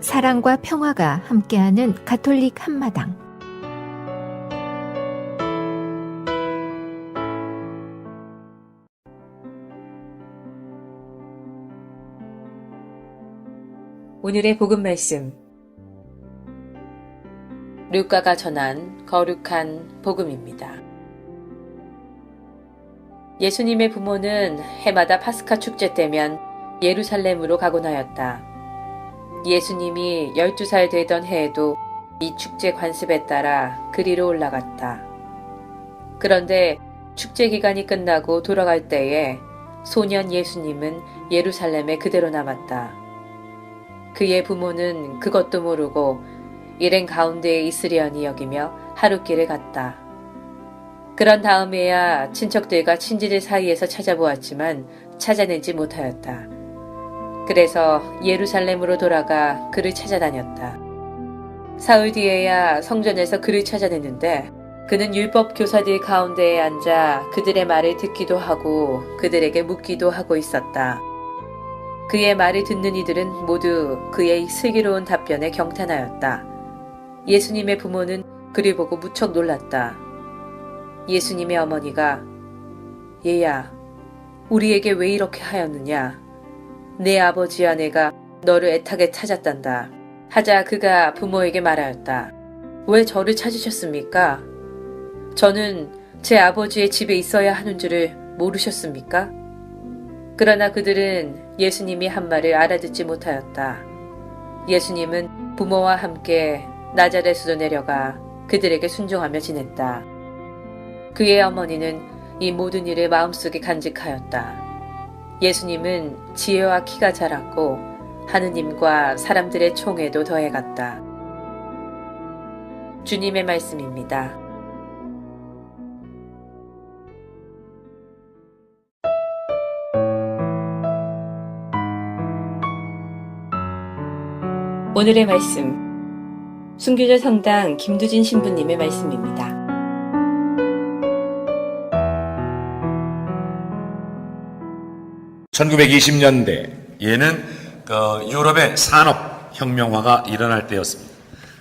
사랑과 평화가 함께하는 가톨릭 한마당. 오늘의 복음 말씀, 루카가 전한 거룩한 복음입니다. 예수님의 부모는 해마다 파스카 축제 때면 예루살렘으로 가곤 하였다. 예수님이 12살 되던 해에도 이 축제 관습에 따라 그리로 올라갔다. 그런데 축제 기간이 끝나고 돌아갈 때에 소년 예수님은 예루살렘에 그대로 남았다. 그의 부모는 그것도 모르고 일행 가운데에 있으려니 여기며 하룻길을 갔다. 그런 다음에야 친척들과 친지들 사이에서 찾아보았지만 찾아내지 못하였다. 그래서 예루살렘으로 돌아가 그를 찾아다녔다. 사흘 뒤에야 성전에서 그를 찾아냈는데 그는 율법 교사들 가운데에 앉아 그들의 말을 듣기도 하고 그들에게 묻기도 하고 있었다. 그의 말을 듣는 이들은 모두 그의 슬기로운 답변에 경탄하였다. 예수님의 부모는 그를 보고 무척 놀랐다. 예수님의 어머니가 얘야, 우리에게 왜 이렇게 하였느냐? 내 아버지와 내가 너를 애타게 찾았단다. 하자 그가 부모에게 말하였다. 왜 저를 찾으셨습니까? 저는 제 아버지의 집에 있어야 하는 줄을 모르셨습니까? 그러나 그들은 예수님이 한 말을 알아듣지 못하였다. 예수님은 부모와 함께 나자렛으로 내려가 그들에게 순종하며 지냈다. 그의 어머니는 이 모든 일을 마음속에 간직하였다. 예수님은 지혜와 키가 자랐고 하느님과 사람들의 총애도 더해갔다. 주님의 말씀입니다. 오늘의 말씀, 순교자 성당 김두진 신부님의 말씀입니다. (1920년대) 얘는 유럽의 산업혁명화가 일어날 때였습니다.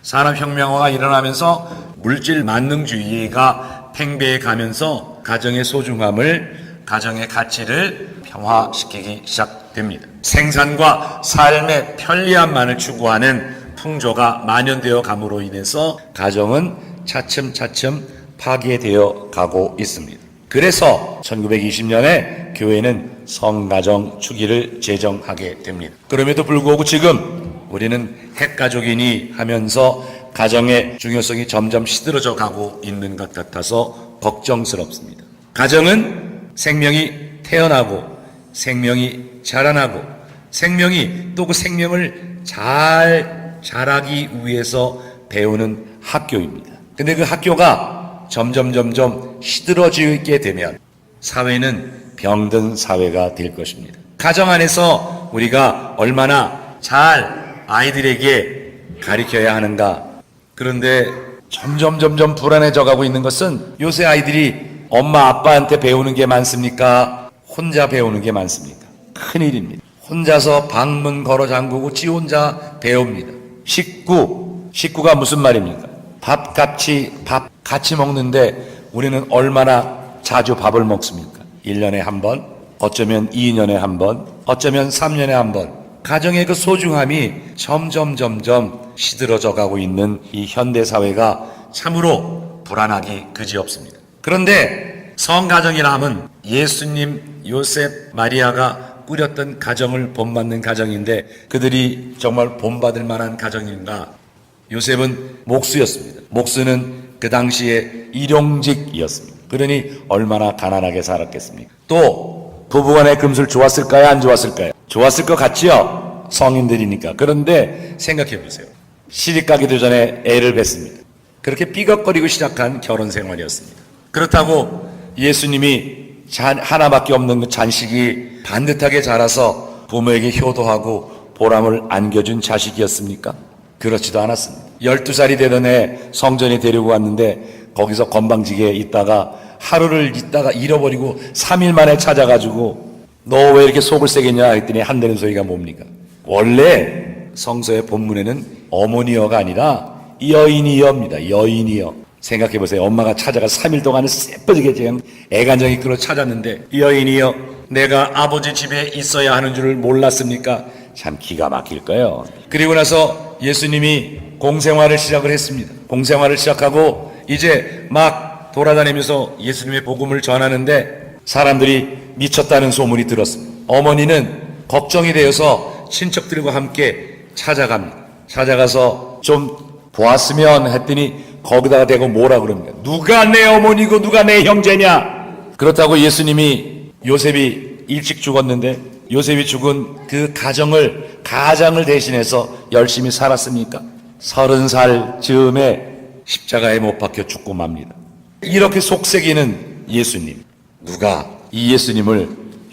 산업혁명화가 일어나면서 물질 만능주의가 팽배해 가면서 가정의 소중함을, 가정의 가치를 평화시키기 시작됩니다. 생산과 삶의 편리함만을 추구하는 풍조가 만연되어 감으로 인해서 가정은 차츰차츰 파괴되어 가고 있습니다. 그래서 1920년에 교회는 성가정 주기를 제정하게 됩니다. 그럼에도 불구하고 지금 우리는 핵가족이니 하면서 가정의 중요성이 점점 시들어져 가고 있는 것 같아서 걱정스럽습니다. 가정은 생명이 태어나고 생명이 자라나고 생명이 또 그 생명을 잘 자라기 위해서 배우는 학교입니다. 근데 그 학교가 점점 시들어지게 되면 사회는 병든 사회가 될 것입니다. 가정 안에서 우리가 얼마나 잘 아이들에게 가르쳐야 하는가. 그런데 점점 불안해져 가고 있는 것은 요새 아이들이 엄마 아빠한테 배우는 게 많습니까? 혼자 배우는 게 많습니까? 큰일입니다. 혼자서 방문 걸어 잠그고 지 혼자 배웁니다. 식구가 무슨 말입니까? 밥 같이 먹는데 우리는 얼마나 자주 밥을 먹습니까? 1년에 한 번, 어쩌면 2년에 한 번, 어쩌면 3년에 한 번. 가정의 그 소중함이 점점 시들어져 가고 있는 이 현대사회가 참으로 불안하기 그지없습니다. 그런데 성가정이라 하면 예수님, 요셉, 마리아가 꾸렸던 가정을 본받는 가정인데 그들이 정말 본받을 만한 가정인가? 요셉은 목수였습니다. 목수는 그 당시에 일용직이었습니다. 그러니 얼마나 가난하게 살았겠습니까? 또 부부간의 금술 좋았을까요? 안 좋았을까요? 좋았을 것 같지요? 성인들이니까. 그런데 생각해 보세요. 시집 가기도 전에 애를 뱄습니다. 그렇게 삐걱거리고 시작한 결혼 생활이었습니다. 그렇다고 예수님이 하나밖에 없는 그 잔식이 반듯하게 자라서 부모에게 효도하고 보람을 안겨준 자식이었습니까? 그렇지도 않았습니다. 12살이 되던 해 성전에 데리고 왔는데 거기서 건방지게 있다가 하루를 있다가 잃어버리고 3일 만에 찾아가지고 너 왜 이렇게 속을 세겠냐 했더니 한다는 소리가 뭡니까? 원래 성서의 본문에는 어머니여가 아니라 여인이여입니다. 여인이여. 생각해 보세요. 엄마가 찾아가 3일 동안은 쎄빠지게 그냥 애간장이 끓어 찾았는데, 여인이여, 내가 아버지 집에 있어야 하는 줄을 몰랐습니까? 참 기가 막힐 거예요. 그리고 나서 예수님이 공생활을 시작을 했습니다. 공생활을 시작하고 이제 막 돌아다니면서 예수님의 복음을 전하는데 사람들이 미쳤다는 소문이 들었습니다. 어머니는 걱정이 되어서 친척들과 함께 찾아갑니다. 찾아가서 좀 보았으면 했더니 거기다가 대고 뭐라 그럽니까? 누가 내 어머니고 누가 내 형제냐? 그렇다고 예수님이, 요셉이 일찍 죽었는데 요셉이 죽은 그 가장을 대신해서 열심히 살았습니까? 30살 즈음에 십자가에 못 박혀 죽고 맙니다. 이렇게 속삭이는 예수님, 누가 이 예수님을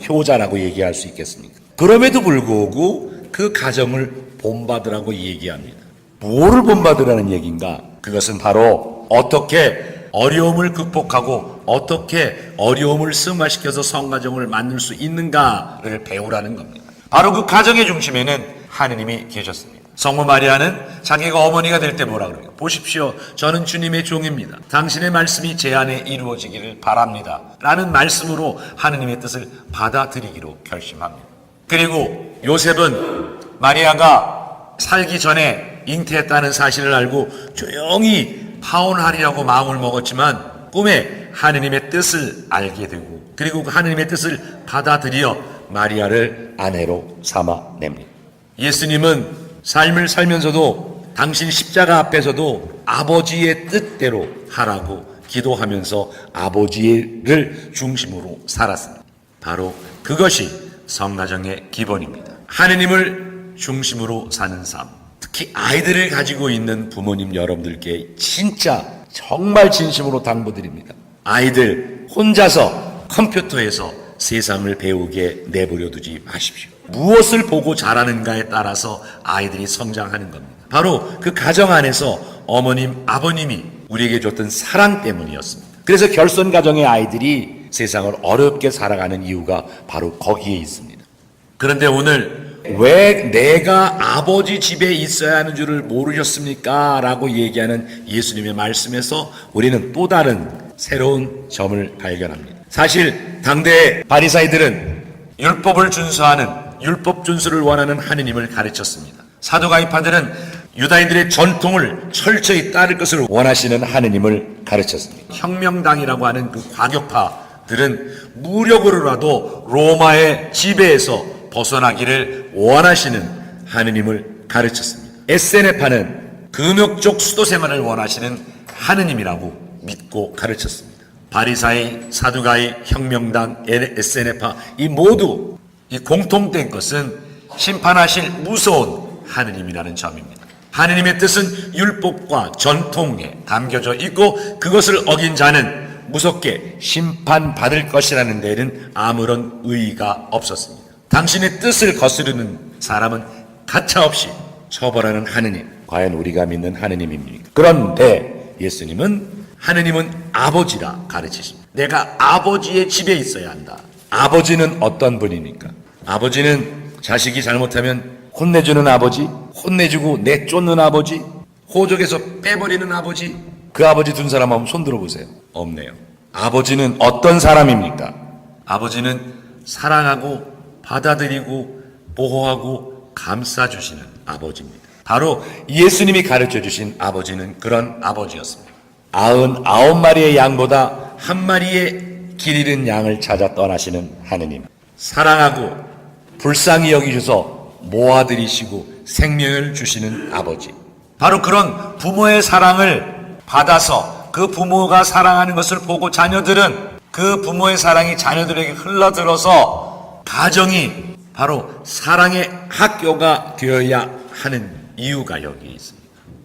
효자라고 얘기할 수 있겠습니까? 그럼에도 불구하고 그 가정을 본받으라고 얘기합니다. 뭐를 본받으라는 얘기인가? 그것은 바로 어떻게 어려움을 극복하고 어떻게 어려움을 승화시켜서 성가정을 만들 수 있는가를 배우라는 겁니다. 바로 그 가정의 중심에는 하느님이 계셨습니다. 성모 마리아는 자기가 어머니가 될 때 뭐라 그래요? 보십시오, 저는 주님의 종입니다. 당신의 말씀이 제 안에 이루어지기를 바랍니다 라는 말씀으로 하느님의 뜻을 받아들이기로 결심합니다. 그리고 요셉은 마리아가 살기 전에 잉태했다는 사실을 알고 조용히 파혼하리라고 마음을 먹었지만 꿈에 하느님의 뜻을 알게 되고, 그리고 그 하느님의 뜻을 받아들여 마리아를 아내로 삼아냅니다. 예수님은 삶을 살면서도 당신 십자가 앞에서도 아버지의 뜻대로 하라고 기도하면서 아버지를 중심으로 살았습니다. 바로 그것이 성가정의 기본입니다. 하느님을 중심으로 사는 삶, 특히 아이들을 가지고 있는 부모님 여러분들께 진짜 정말 진심으로 당부드립니다. 아이들 혼자서 컴퓨터에서 세상을 배우게 내버려 두지 마십시오. 무엇을 보고 자라는가에 따라서 아이들이 성장하는 겁니다. 바로 그 가정 안에서 어머님, 아버님이 우리에게 줬던 사랑 때문이었습니다. 그래서 결손 가정의 아이들이 세상을 어렵게 살아가는 이유가 바로 거기에 있습니다. 그런데 오늘 왜 내가 아버지 집에 있어야 하는 줄을 모르셨습니까? 라고 얘기하는 예수님의 말씀에서 우리는 또 다른 새로운 점을 발견합니다. 사실 당대의 바리사이들은 율법을 준수하는, 율법 준수를 원하는 하느님을 가르쳤습니다. 사두가이파들은 유다인들의 전통을 철저히 따를 것을 원하시는 하느님을 가르쳤습니다. 혁명당이라고 하는 그 과격파들은 무력으로라도 로마의 지배에서 벗어나기를 원하시는 하느님을 가르쳤습니다. 에세네파는 금욕적 수도 생활을 원하시는 하느님이라고 믿고 가르쳤습니다. 바리사이, 사두가이, 혁명당, 에세네파 이 모두 이 공통된 것은 심판하실 무서운 하느님이라는 점입니다. 하느님의 뜻은 율법과 전통에 담겨져 있고 그것을 어긴 자는 무섭게 심판받을 것이라는 데에는 아무런 의의가 없었습니다. 당신의 뜻을 거스르는 사람은 가차없이 처벌하는 하느님, 과연 우리가 믿는 하느님입니까? 그런데 예수님은 하느님은 아버지라 가르치십니다. 내가 아버지의 집에 있어야 한다. 아버지는 어떤 분입니까? 아버지는 자식이 잘못하면 혼내주는 아버지, 혼내주고 내쫓는 아버지, 호적에서 빼버리는 아버지. 그 아버지 둔 사람 한번 손 들어보세요. 없네요. 아버지는 어떤 사람입니까? 아버지는 사랑하고 받아들이고 보호하고 감싸주시는 아버지입니다. 바로 예수님이 가르쳐주신 아버지는 그런 아버지였습니다. 99마리의 양보다 한 마리의 길 잃은 양을 찾아 떠나시는 하느님, 사랑하고 불쌍히 여기셔서 모아들이시고 생명을 주시는 아버지, 바로 그런 부모의 사랑을 받아서 그 부모가 사랑하는 것을 보고 자녀들은 그 부모의 사랑이 자녀들에게 흘러들어서 가정이 바로 사랑의 학교가 되어야 하는 이유가 여기에 있습니다.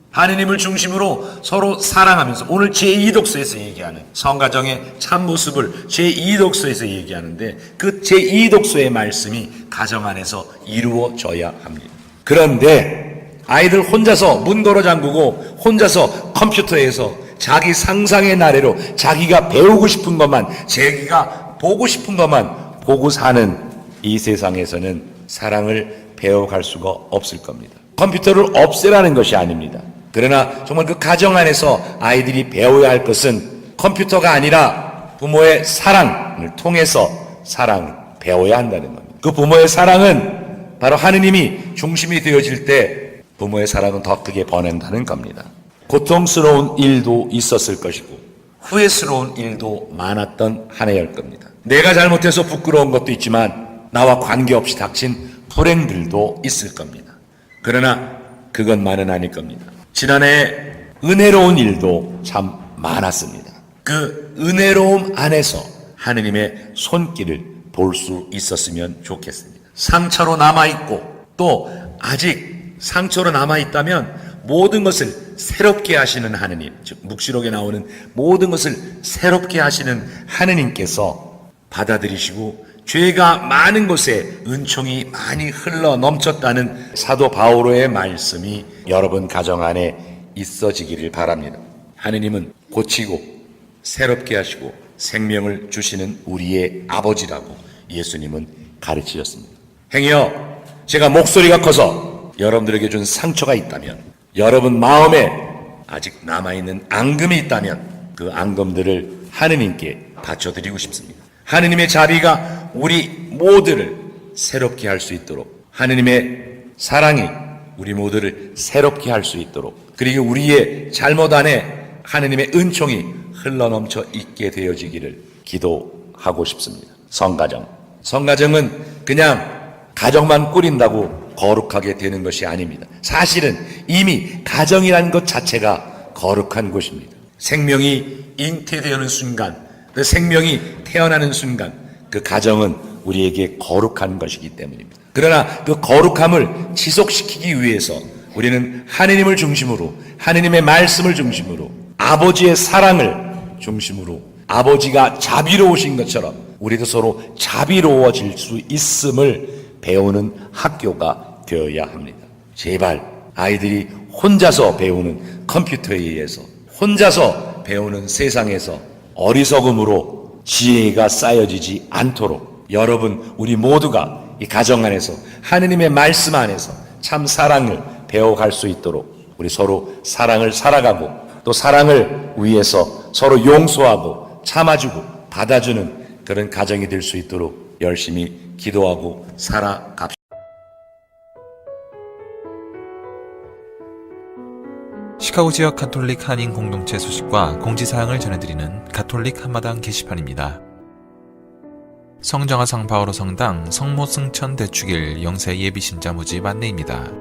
하느님을 중심으로 서로 사랑하면서 오늘 제2독서에서 얘기하는 성가정의 참모습을 제2독서에서 얘기하는데 그 제2독서의 말씀이 가정 안에서 이루어져야 합니다. 그런데 아이들 혼자서 문 걸어 잠그고 혼자서 컴퓨터에서 자기 상상의 나래로 자기가 배우고 싶은 것만, 자기가 보고 싶은 것만 보고 사는 이 세상에서는 사랑을 배워갈 수가 없을 겁니다. 컴퓨터를 없애라는 것이 아닙니다. 그러나 정말 그 가정 안에서 아이들이 배워야 할 것은 컴퓨터가 아니라 부모의 사랑을 통해서 사랑을 배워야 한다는 겁니다. 그 부모의 사랑은 바로 하느님이 중심이 되어질 때 부모의 사랑은 더 크게 번한다는 겁니다. 고통스러운 일도 있었을 것이고 후회스러운 일도 많았던 한 해일 겁니다. 내가 잘못해서 부끄러운 것도 있지만 나와 관계없이 닥친 불행들도 있을 겁니다. 그러나 그것만은 아닐 겁니다. 지난해 은혜로운 일도 참 많았습니다. 그 은혜로움 안에서 하느님의 손길을 볼 수 있었으면 좋겠습니다. 상처로 남아있고 또 아직 상처로 남아있다면 모든 것을 새롭게 하시는 하느님, 즉 묵시록에 나오는 모든 것을 새롭게 하시는 하느님께서 받아들이시고 죄가 많은 곳에 은총이 많이 흘러 넘쳤다는 사도 바오로의 말씀이 여러분 가정 안에 있어지기를 바랍니다. 하느님은 고치고 새롭게 하시고 생명을 주시는 우리의 아버지라고 예수님은 가르치셨습니다. 행여 제가 목소리가 커서 여러분들에게 준 상처가 있다면, 여러분 마음에 아직 남아있는 앙금이 있다면 그 앙금들을 하느님께 바쳐드리고 싶습니다. 하느님의 자비가 우리 모두를 새롭게 할 수 있도록, 하느님의 사랑이 우리 모두를 새롭게 할 수 있도록, 그리고 우리의 잘못 안에 하느님의 은총이 흘러넘쳐 있게 되어지기를 기도하고 싶습니다. 성가정은 그냥 가정만 꾸린다고 거룩하게 되는 것이 아닙니다. 사실은 이미 가정이라는 것 자체가 거룩한 곳입니다. 생명이 잉태되는 순간, 그 생명이 태어나는 순간 그 가정은 우리에게 거룩한 것이기 때문입니다. 그러나 그 거룩함을 지속시키기 위해서 우리는 하느님을 중심으로, 하느님의 말씀을 중심으로, 아버지의 사랑을 중심으로, 아버지가 자비로우신 것처럼 우리도 서로 자비로워질 수 있음을 배우는 학교가 되어야 합니다. 제발 아이들이 혼자서 배우는 컴퓨터에 의해서, 혼자서 배우는 세상에서 어리석음으로 지혜가 쌓여지지 않도록 여러분, 우리 모두가 이 가정 안에서 하느님의 말씀 안에서 참 사랑을 배워갈 수 있도록 우리 서로 사랑을 살아가고, 또 사랑을 위해서 서로 용서하고 참아주고 받아주는 그런 가정이 될 수 있도록 열심히 기도하고 살아갑시다. 시카고 지역 가톨릭 한인 공동체 소식과 공지사항을 전해드리는 가톨릭 한마당 게시판입니다. 성정화상 바오로 성당 성모 승천 대축일 영세 예비신자 모집 안내입니다.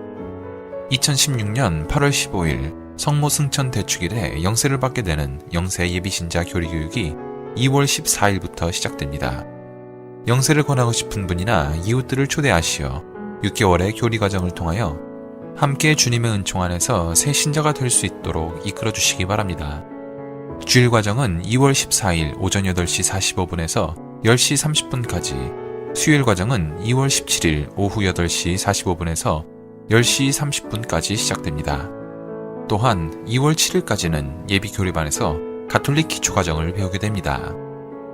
2016년 8월 15일 성모 승천 대축일에 영세를 받게 되는 영세 예비신자 교리교육이 2월 14일부터 시작됩니다. 영세를 권하고 싶은 분이나 이웃들을 초대하시어 6개월의 교리과정을 통하여 함께 주님의 은총 안에서 새 신자가 될 수 있도록 이끌어 주시기 바랍니다. 주일 과정은 2월 14일 오전 8시 45분에서 10시 30분까지, 수요일 과정은 2월 17일 오후 8시 45분에서 10시 30분까지 시작됩니다. 또한 2월 7일까지는 예비 교리반에서 가톨릭 기초과정을 배우게 됩니다.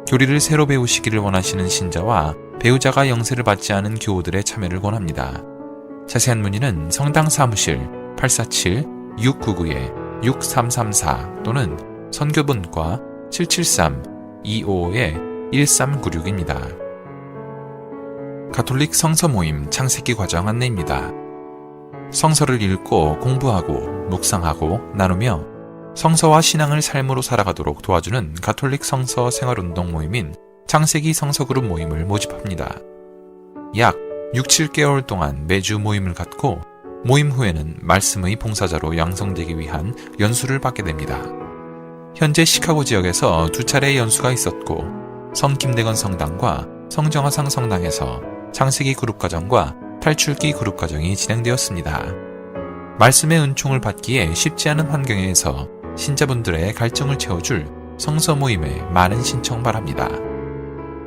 교리를 새로 배우시기를 원하시는 신자와 배우자가 영세를 받지 않은 교우들의 참여를 권합니다. 자세한 문의는 성당 사무실 847-699-6334 또는 선교분과 773-255-1396입니다. 가톨릭 성서 모임 창세기 과정 안내입니다. 성서를 읽고 공부하고 묵상하고 나누며 성서와 신앙을 삶으로 살아가도록 도와주는 가톨릭 성서 생활운동 모임인 창세기 성서그룹 모임을 모집합니다. 약 6-7개월 동안 매주 모임을 갖고 모임 후에는 말씀의 봉사자로 양성되기 위한 연수를 받게 됩니다. 현재 시카고 지역에서 2차례 연수가 있었고 성 김대건 성당과 성정화상 성당에서 창세기 그룹과정과 탈출기 그룹과정이 진행되었습니다. 말씀의 은총을 받기에 쉽지 않은 환경에서 신자분들의 갈증을 채워줄 성서 모임에 많은 신청 바랍니다.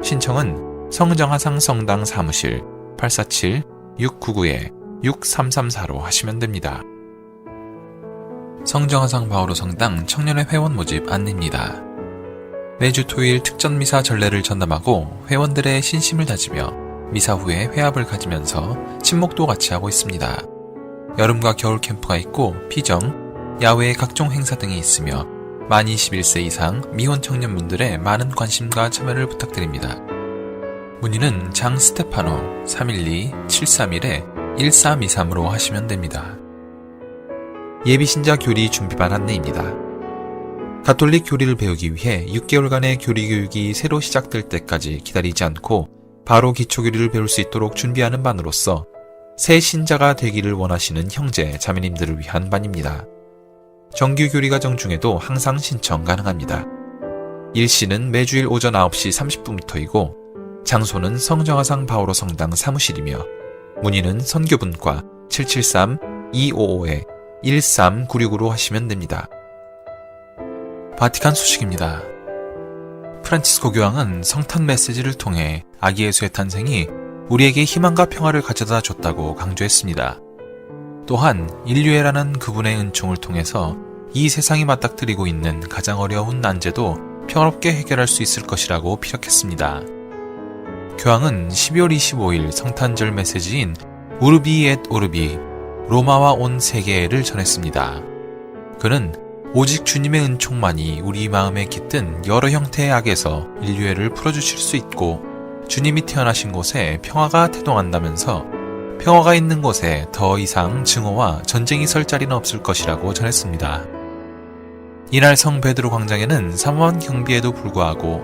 신청은 성정화상 성당 사무실 847-699-6334로 하시면 됩니다. 성정화상 바오로 성당 청년회 회원 모집 안내입니다. 매주 토요일 특전 미사 전례를 전담하고 회원들의 신심을 다지며 미사 후에 회합을 가지면서 친목도 같이 하고 있습니다. 여름과 겨울 캠프가 있고 피정, 야외 각종 행사 등이 있으며 만 21세 이상 미혼 청년분들의 많은 관심과 참여를 부탁드립니다. 문의는 장 스테파노 312-731-1323으로 하시면 됩니다. 예비신자 교리 준비반 안내입니다. 가톨릭 교리를 배우기 위해 6개월간의 교리 교육이 새로 시작될 때까지 기다리지 않고 바로 기초교리를 배울 수 있도록 준비하는 반으로서 새 신자가 되기를 원하시는 형제, 자매님들을 위한 반입니다. 정규 교리 과정 중에도 항상 신청 가능합니다. 일시는 매주일 오전 9시 30분부터이고 장소는 성정화상 바오로 성당 사무실이며 문의는 선교분과 773-255-1396으로 하시면 됩니다. 바티칸 소식입니다. 프란치스코 교황은 성탄 메시지를 통해 아기 예수의 탄생이 우리에게 희망과 평화를 가져다 줬다고 강조했습니다. 또한 인류애라는 그분의 은총을 통해서 이 세상이 맞닥뜨리고 있는 가장 어려운 난제도 평화롭게 해결할 수 있을 것이라고 피력했습니다. 교황은 12월 25일 성탄절 메시지인 우르비 엣 오르비, 로마와 온 세계를 전했습니다. 그는 오직 주님의 은총만이 우리 마음에 깃든 여러 형태의 악에서 인류애를 풀어주실 수 있고 주님이 태어나신 곳에 평화가 태동한다면서 평화가 있는 곳에 더 이상 증오와 전쟁이 설 자리는 없을 것이라고 전했습니다. 이날 성 베드로 광장에는 삼엄한 경비에도 불구하고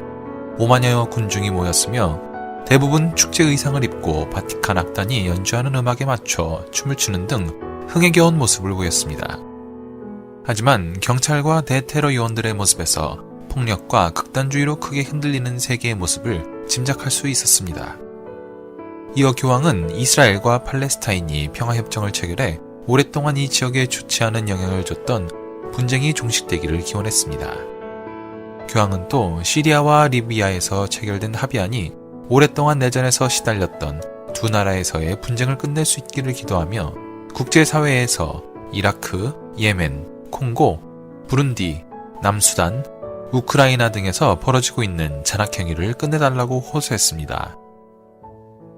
5만여 군중이 모였으며 대부분 축제 의상을 입고 바티칸 악단이 연주하는 음악에 맞춰 춤을 추는 등 흥에 겨운 모습을 보였습니다. 하지만 경찰과 대테러 요원들의 모습에서 폭력과 극단주의로 크게 흔들리는 세계의 모습을 짐작할 수 있었습니다. 이어 교황은 이스라엘과 팔레스타인이 평화협정을 체결해 오랫동안 이 지역에 좋지 않은 영향을 줬던 분쟁이 종식되기를 기원했습니다. 교황은 또 시리아와 리비아에서 체결된 합의안이 오랫동안 내전에서 시달렸던 두 나라에서의 분쟁을 끝낼 수 있기를 기도하며 국제사회에서 이라크, 예멘, 콩고, 부룬디, 남수단, 우크라이나 등에서 벌어지고 있는 잔악행위를 끝내달라고 호소했습니다.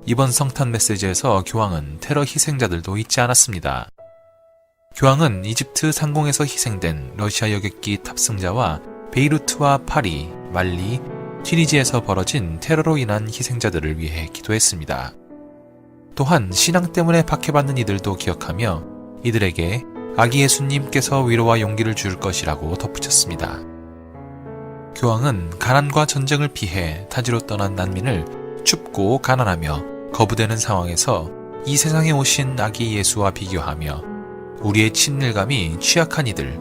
이번 성탄 메시지에서 교황은 테러 희생자들도 잊지 않았습니다. 교황은 이집트 상공에서 희생된 러시아 여객기 탑승자와 베이루트와 파리, 말리, 튀니지에서 벌어진 테러로 인한 희생자들을 위해 기도했습니다. 또한 신앙 때문에 박해받는 이들도 기억하며 이들에게 아기 예수님께서 위로와 용기를 줄 것이라고 덧붙였습니다. 교황은 가난과 전쟁을 피해 타지로 떠난 난민을 춥고 가난하며 거부되는 상황에서 이 세상에 오신 아기 예수와 비교하며 우리의 친밀감이 취약한 이들,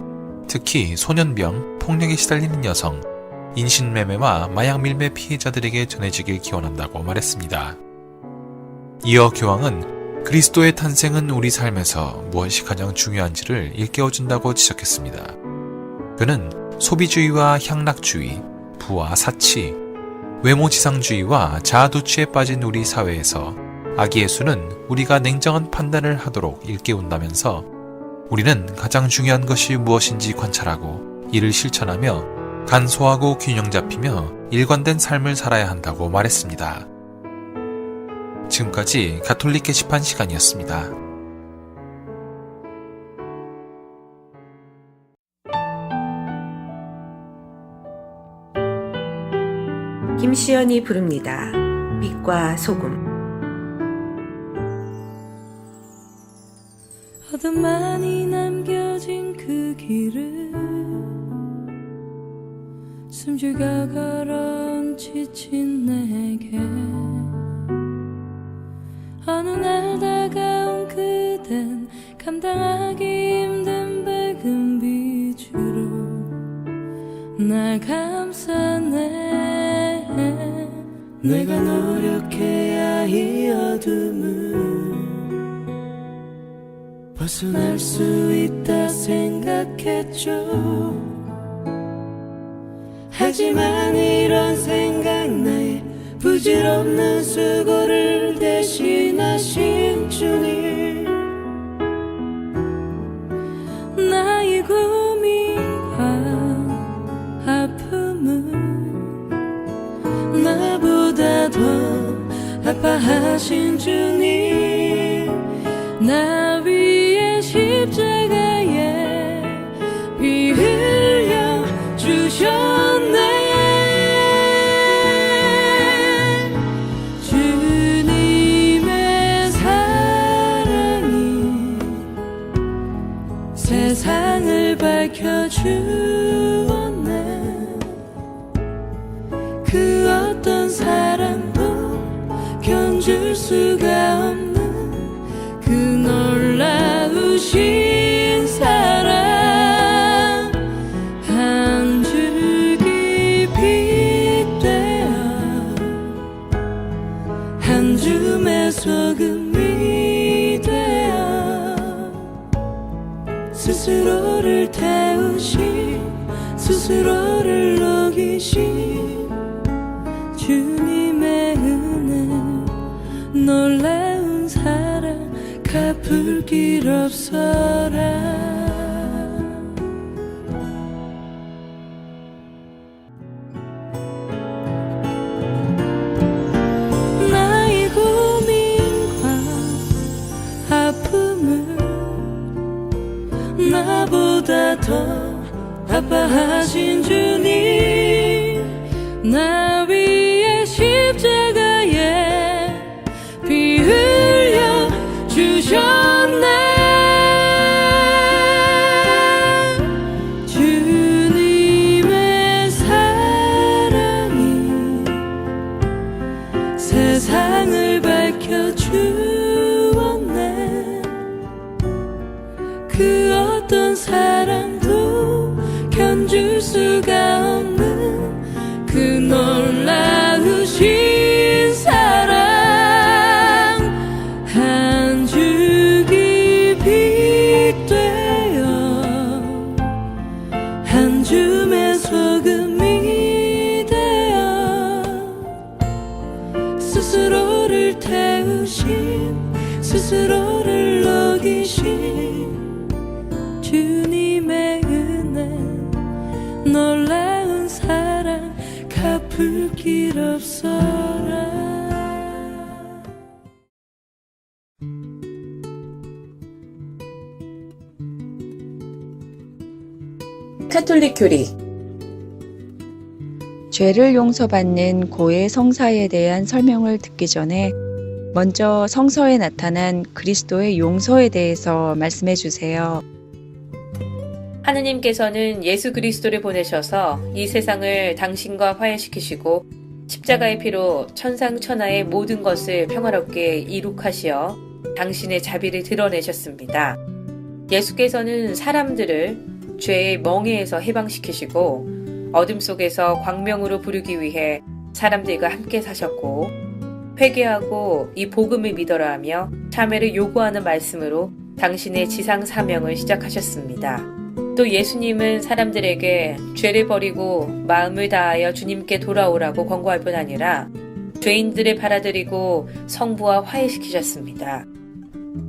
특히 소년병, 폭력에 시달리는 여성, 인신매매와 마약 밀매 피해자들에게 전해지길 기원한다고 말했습니다. 이어 교황은 그리스도의 탄생은 우리 삶에서 무엇이 가장 중요한지를 일깨워준다고 지적했습니다. 그는 소비주의와 향락주의, 부와 사치, 외모지상주의와 자아도취에 빠진 우리 사회에서 아기 예수는 우리가 냉정한 판단을 하도록 일깨운다면서 우리는 가장 중요한 것이 무엇인지 관찰하고 이를 실천하며 간소하고 균형 잡히며 일관된 삶을 살아야 한다고 말했습니다. 지금까지 가톨릭 게시판 시간이었습니다. 김시연이 부릅니다. 빛과 소금. 어둠만이 남겨진 그 길을 숨죽여 걸어온 지친 내게 어느 날 다가온 그댄 감당하기 힘든 밝은 빛으로 날 감싸네. 내가 노력해야 이 어둠을 벗어날 수 있다 생각했죠. 하지만 이런 생각 나의 부질없는 수고를 대신하신 주님, 나의 고민과 아픔을 나보다 더 아파하신 주님, 나 위해 주었네. 그 어떤 사랑도 견줄 수가 없는 그 놀라우신 사랑. 한 줄기 빛되어 한 줌의 소금이 되어 스스로를 태우신 스스로를 녹이신 주님의 은혜 놀라운 사랑 갚을 길 없어라. 나의 고민과 아픔을 나보다 더 아파하신 주님, 나 위에 십자가에 피 흘려 주셨네. 주님의 사랑이 세상을 밝혀주었네. 그 어떤 사랑도 견줄 수가 없는 그 놀라우신 사랑. 한 줄기 빛되어 한 줌의 소금이 되어 스스로를 태우신 스스로를 녹이신 주님의 은혜 놀라운 사랑 갚을 길 없어라. 카톨릭 교리. 죄를 용서받는 고해 성사에 대한 설명을 듣기 전에 먼저 성서에 나타난 그리스도의 용서에 대해서 말씀해 주세요. 하느님께서는 예수 그리스도를 보내셔서 이 세상을 당신과 화해시키시고 십자가의 피로 천상천하의 모든 것을 평화롭게 이룩하시어 당신의 자비를 드러내셨습니다. 예수께서는 사람들을 죄의 멍에에서 해방시키시고 어둠 속에서 광명으로 부르기 위해 사람들과 함께 사셨고, 회개하고 이 복음을 믿어라 하며 참회를 요구하는 말씀으로 당신의 지상 사명을 시작하셨습니다. 또 예수님은 사람들에게 죄를 버리고 마음을 다하여 주님께 돌아오라고 권고할 뿐 아니라 죄인들을 받아들이고 성부와 화해시키셨습니다.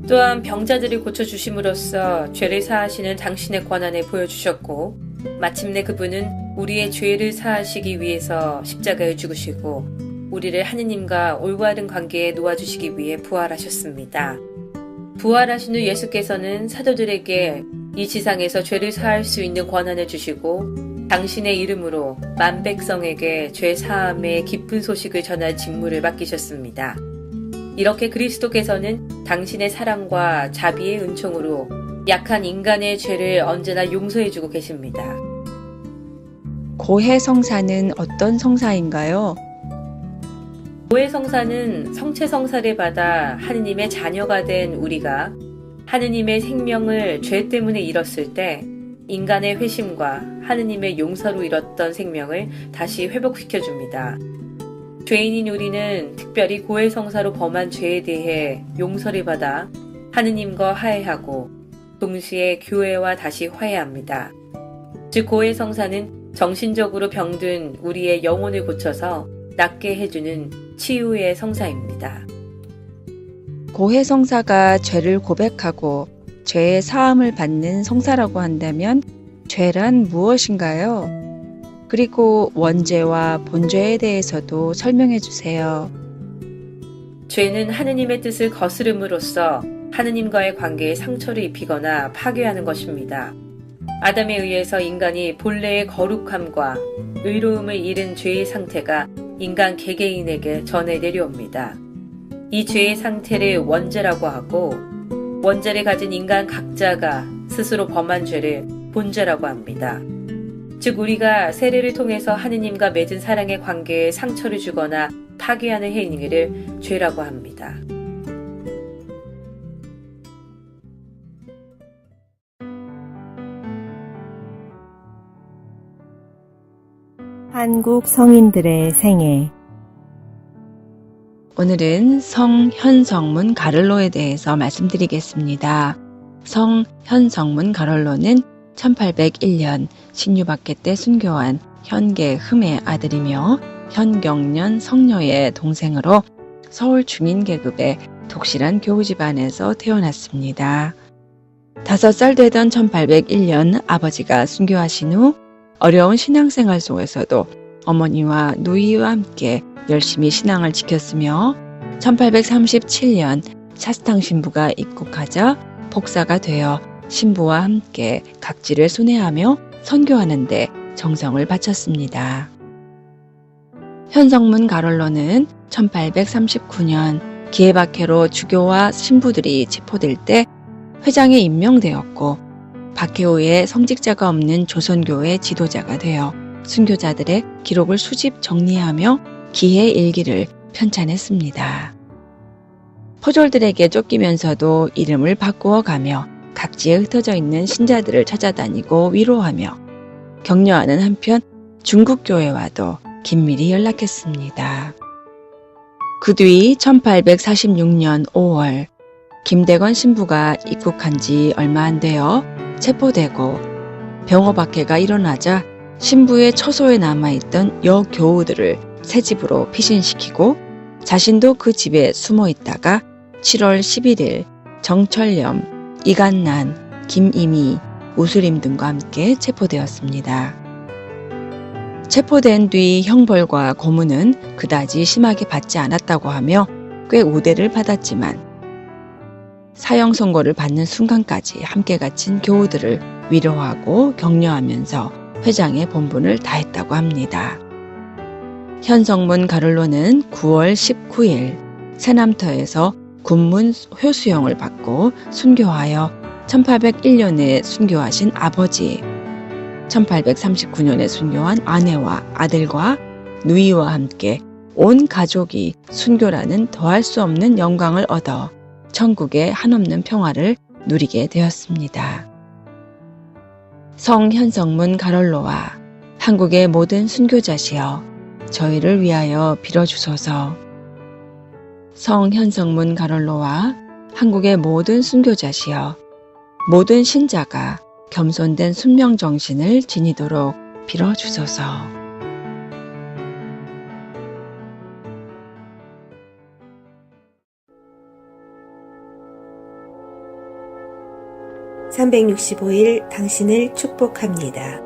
또한 병자들을 고쳐주심으로써 죄를 사하시는 당신의 권한을 보여주셨고, 마침내 그분은 우리의 죄를 사하시기 위해서 십자가에 죽으시고 우리를 하느님과 올바른 관계에 놓아주시기 위해 부활하셨습니다. 부활하신 후 예수께서는 사도들에게 이 지상에서 죄를 사할 수 있는 권한을 주시고 당신의 이름으로 만 백성에게 죄 사함의 기쁜 소식을 전할 직무를 맡기셨습니다. 이렇게 그리스도께서는 당신의 사랑과 자비의 은총으로 약한 인간의 죄를 언제나 용서해주고 계십니다. 고해 성사는 어떤 성사인가요? 고해 성사는 성체 성사를 받아 하느님의 자녀가 된 우리가 하느님의 생명을 죄 때문에 잃었을 때 인간의 회심과 하느님의 용서로 잃었던 생명을 다시 회복시켜줍니다. 죄인인 우리는 특별히 고해 성사로 범한 죄에 대해 용서를 받아 하느님과 화해하고 동시에 교회와 다시 화해합니다. 즉 고해 성사는 정신적으로 병든 우리의 영혼을 고쳐서 낫게 해주는 치유의 성사입니다. 고해 성사가 죄를 고백하고 죄의 사함을 받는 성사라고 한다면 죄란 무엇인가요? 그리고 원죄와 본죄에 대해서도 설명해 주세요. 죄는 하느님의 뜻을 거스름으로써 하느님과의 관계에 상처를 입히거나 파괴하는 것입니다. 아담에 의해서 인간이 본래의 거룩함과 의로움을 잃은 죄의 상태가 인간 개개인에게 전해 내려옵니다. 이 죄의 상태를 원죄라고 하고, 원죄를 가진 인간 각자가 스스로 범한 죄를 본죄라고 합니다. 즉 우리가 세례를 통해서 하느님과 맺은 사랑의 관계에 상처를 주거나 파괴하는 행위를 죄라고 합니다. 한국 성인들의 생애. 오늘은 성현성문 가를로에 대해서 말씀드리겠습니다. 성현성문 가를로는 1801년 신유박해 때 순교한 현계흠의 아들이며 현경련 성녀의 동생으로 서울 중인계급의 독실한 교우 집안에서 태어났습니다. 5살 되던 1801년 아버지가 순교하신 후 어려운 신앙생활 속에서도 어머니와 누이와 함께 열심히 신앙을 지켰으며 1837년 사스탕 신부가 입국하자 복사가 되어 신부와 함께 각지를 순회하며 선교하는 데 정성을 바쳤습니다. 현성문 가롤로는 1839년 기해박해로 주교와 신부들이 체포될 때 회장에 임명되었고 박해 후에 성직자가 없는 조선교회 지도자가 되어 순교자들의 기록을 수집 정리하며 기해 일기를 편찬했습니다. 포졸들에게 쫓기면서도 이름을 바꾸어가며 각지에 흩어져 있는 신자들을 찾아다니고 위로하며 격려하는 한편 중국교회와도 긴밀히 연락했습니다. 그 뒤 1846년 5월 김대건 신부가 입국한 지 얼마 안 되어 체포되고 병호 박해가 일어나자 신부의 처소에 남아있던 여교우들을 새 집으로 피신시키고 자신도 그 집에 숨어 있다가 7월 11일 정철렴, 이간난, 김이미, 우수림 등과 함께 체포되었습니다. 체포된 뒤 형벌과 고문은 그다지 심하게 받지 않았다고 하며 꽤 우대를 받았지만 사형 선고를 받는 순간까지 함께 갇힌 교우들을 위로하고 격려하면서 회장의 본분을 다했다고 합니다. 현성문 가를로는 9월 19일 새남터에서 군문 효수형을 받고 순교하여 1801년에 순교하신 아버지, 1839년에 순교한 아내와 아들과 누이와 함께 온 가족이 순교라는 더할 수 없는 영광을 얻어 천국의 한없는 평화를 누리게 되었습니다. 성현성문 가롤로와 한국의 모든 순교자시여 저희를 위하여 빌어주소서. 성현성문 가롤로와 한국의 모든 순교자시여 모든 신자가 겸손된 순명정신을 지니도록 빌어주소서. (365일) 당신을 축복합니다.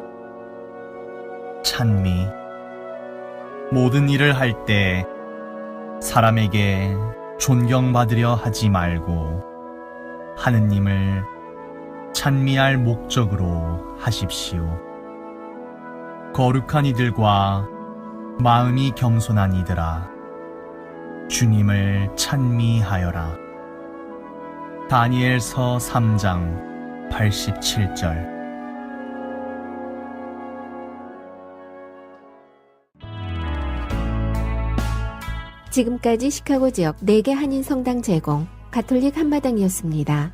찬미. 모든 일을 할 때 사람에게 존경받으려 하지 말고 하느님을 찬미할 목적으로 하십시오. 거룩한 이들과 마음이 겸손한 이들아, 주님을 찬미하여라. 다니엘서 3장 87절. 지금까지 시카고 지역 4개 한인 성당 제공 가톨릭 한마당이었습니다.